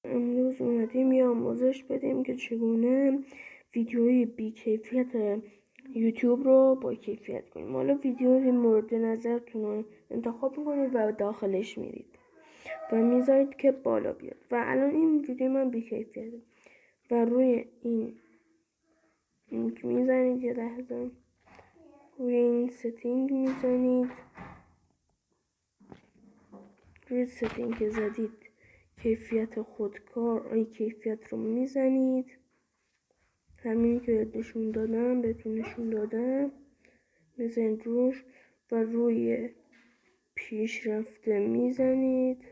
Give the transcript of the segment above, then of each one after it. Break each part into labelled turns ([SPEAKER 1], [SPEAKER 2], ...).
[SPEAKER 1] امروز اومدیم یه آموزش بدیم که چگونه ویدیوی بی‌کیفیت یوتیوب رو با کیفیت کنیم. حالا ویدیوی مورد نظرتون رو انتخاب میکنید و داخلش میرید و میذارید که بالا بیاد. و الان این ویدیو من بی‌کیفیته و روی این میزنید، یه لحظه روی این ستینگ میزنید. روی ستینگ که زدید کیفیت خودکار کیفیت رو میزنید، همین که نشون دادم بهتون نشون دادم، میزنید روش و روی پیشرفته میزنید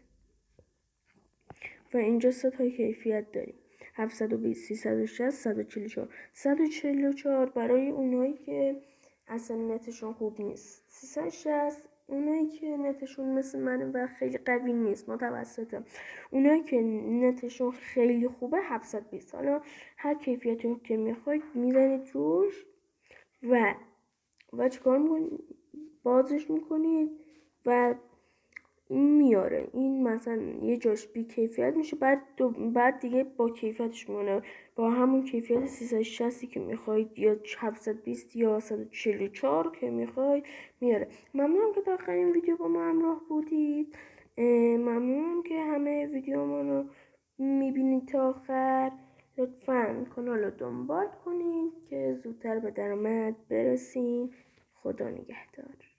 [SPEAKER 1] و اینجا 3 تا کیفیت داریم: 720 360 144. 144 برای اونایی که اصلا نتشون خوب نیست، 360 اونایی که نتشون مثل من و خیلی قوی نیست، متوسطه. اونایی که نتشون خیلی خوبه 720. حالا هر کیفیتی که میخواید میزنید روش و چیکار میکنید؟ بازش میکنید و این میاره. این مثلا یه جاش بی کیفیت میشه، بعد دیگه با کیفیتش میمونه، با همون کیفیت 360 که میخواید یا 720 یا 144 که میخواید میاره. ممنونم که تا آخر این ویدیو با ما همراه بودید. ممنونم که همه ویدیو ما رو میبینید تا آخر. لطفاً کانال رو دنبال کنید که زودتر به درآمد برسیم. خدا نگهدار.